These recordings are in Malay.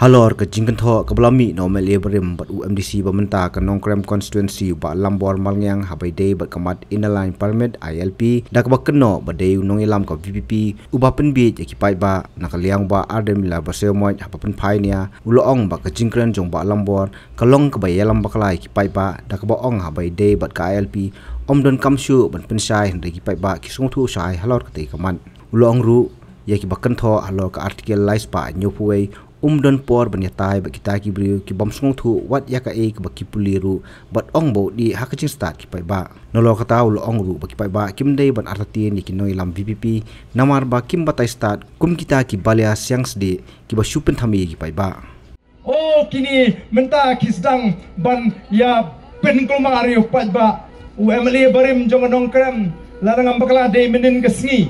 Halor ke jingkan tho ke belami no meleberim bat UMDC bamenta ke nongkrem constituency ba lambor malngyang habai day bat kamat inaline permit ILP dak ba keno ba day nong ilam ka VPP uba penbi je kipai ba nakaliang ba Ardent mila ba semoy hapapen phainia uloong ba ke jingkren jong ba lambor kalong ke ba yelam ba kalai kipai ba dak ba ong habai day bat ka ILP omdon kamshu ban pensai hande kipai ba kisung thu sai halor ke te kaman uloong ru ya ki bakan tho halor ka article lais pa nyopuei don por banyatai ba kita ki brio ki bom sung thu wat ya ka e ba ki puliru bat ong bo di hakaching start ki pai ba nolo ka taw lo ong ru ba ki pai ba kim dei ban artatin ni ki noi lam VPP namar ba kim Batai Stad kum kita ki Balia Siang Sdieh ki ba shupen thami ki pai ba oh kini menta ki sedang ban ya pen kulmari upat ba UMLA barim jong nongkrem larang ambakla dei menen kesngi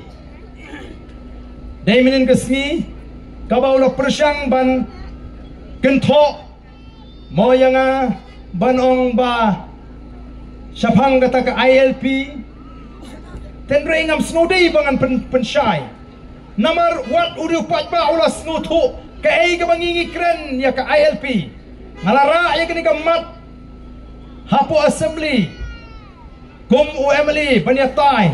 kabau lo persyang ban kentok moyanga ban ong ba syapang kata ke ILP tendre ingam snodei bangan pensyai namar wat uri upat ba ulas ngutu ke ei ke bangingi kren ya ke ILP ngalara ya kini kemat hapo assembly kum UMLA banyatai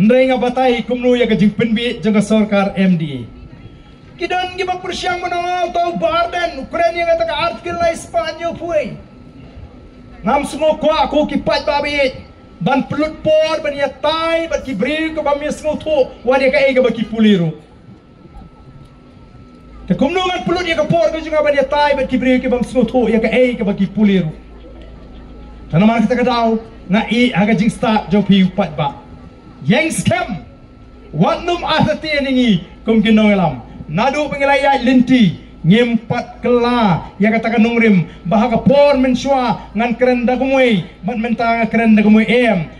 ndrenga Batai kumnu ya ke jing penbi jaga sarkar MD kidan gibang persyang menang tau Ardent Ukraine yang kata artikel lai Spanyol puai ngam semua ko aku kipat babi ban pelut por ban ya tai ban kibri ko bam yesngo tho wadi ka ega baki puliru te kumnungan pelut ya ka por ko juga ban ya tai ban kibri ko bam sngo tho ya ka ega baki puliru tanaman kita kadau na I aga jing start jo pi pat ba yang scam watnum ahati ningi kum kinongelam nadu Meghalaya linti Ngim pat kela ya katakan nungrim bahaga por mensua ngan kerenda kumui mat mentang kerenda kumui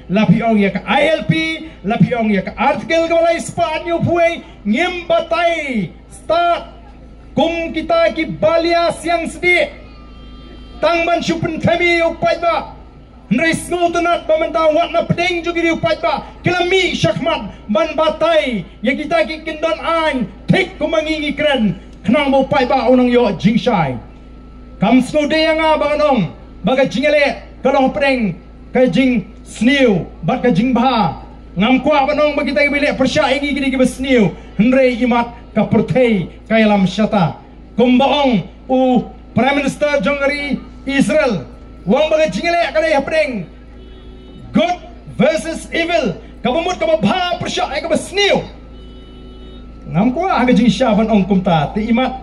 lapi ong ya ka ILP lapi ong ya ka artikel kawalai Spanyol puai Ngim Batai Stad kum kita ki Balia Siang Sdieh tangban syupen kami upai ba Nres ngutunat bamentang watna pedeng juga di upai ba kelami syakmat ban Batai ya kita ki kendon an tik kumangingi keren kenang bo pai ba onang yo jingshai kam snode yang banganong baga jingele kalong pedeng ka jing sniu bat ka jing ba ngam kwa banong bagi kita bilek persya ingi gidi ki besniu hendre imat ka pertei ka yalam syata kumbaong u prime minister jongari Israel wang baga jingele ka dai pedeng good versus evil kabumut ka ba persya ka besniu ngam ko aga jing syaban ong kumta te imat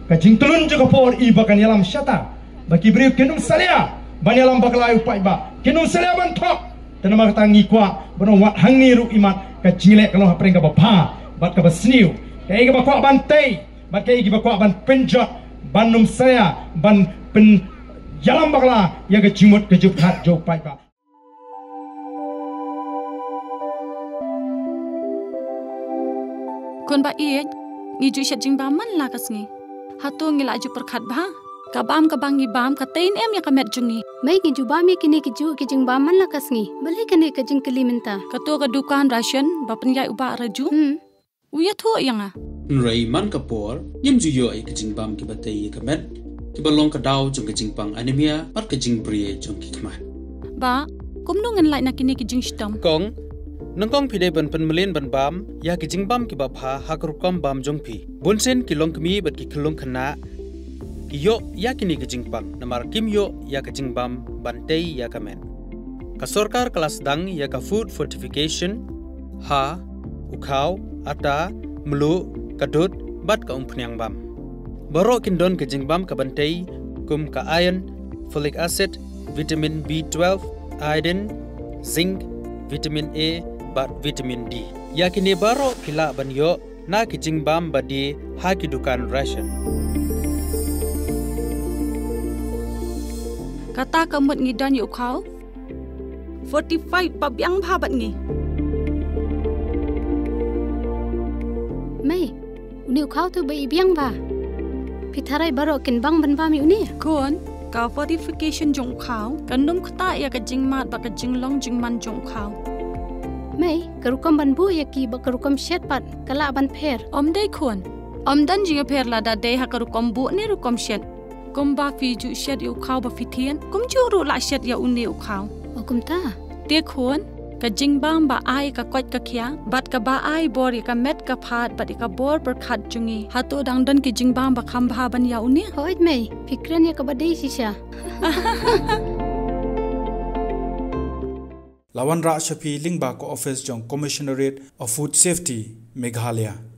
ka jing tulun juga por iba kan yalam syata baki beri kenum salia ban yalam baklai upai ba kenum salia ban tok dan mak tangi kwa ban wat hangi ru imat ka jilek kalau hapring ka ba bat ka basniu ka ega ba kwa ban tei bat ka ega ba kwa ban penjot ban num salia ban pen yalam bakla ya ka jimut ka juphat jo pai ba kon ba iet ngi ju shat jing ba man la kasngi hatu ngi la ju perkhat ba ka bam ngi bam ka tein em ya ka met jungi mai ngi ju ba mi kini ki ju ki jing ba man la kasngi bale kene ka jing kelimenta ka to ka dukan ration ba penyai uba raju uya thu yanga nrei man ka por yim ju yo ai ka jing bam ki Batai ka met ki balong ka daw jong ka jing pang anemia pat ka jing brie jong ki kmat ba kumnu ngan lai na kini ki jing stam kong nangkong pide ban penmelin ban bam ya ki jingbam ki bapha hakrukam bam jongpi bunsen ki longkmi bat ki khulung khana ki yo ya ki ni ki jingpang namar kim yo ya ki jingbam bantei ya kamen ka sarkar kelas dang ya ka food fortification ha ukhau ata mlu kadut bat ka umpnyang bam baro kindon ki jingbam ka bantei kum ka iron folic acid vitamin B12 iodine zinc vitamin A bat vitamin D yakini baro pila banyo na kijing bam badi haki dukan ration kata kamut ngi dan yu khau 45 pabyang bhabat ngi mai uni khau tu bai biang ba pitharai baro kin bang ban ba mi uni kon ka fortification jong khau kandum khata ya ka jing mat ba ka jing long jing man jong khau mai karukam ban bu ya ki ba karukam shet pat kala ban pher om dei khon dan jinga per la da dei hakaru kombu ni ru kom shed. Kom ba fi ju shed yu khau ba fi thien. Kom ju ru la shed ya uni u khau. Okum ta. Tia khon ka jingbam ba ai ka kwat ka khya bat ka ba ai bor ka met ka phat bat ka bor per khat jungi hatu dang dan ki jingbam ba kham bha ban ya uni. Hoit mei. Fikran ya ka badai sisha. Lawan Ra Shafi Lingba ko office jong Commissionerate of Food Safety Meghalaya.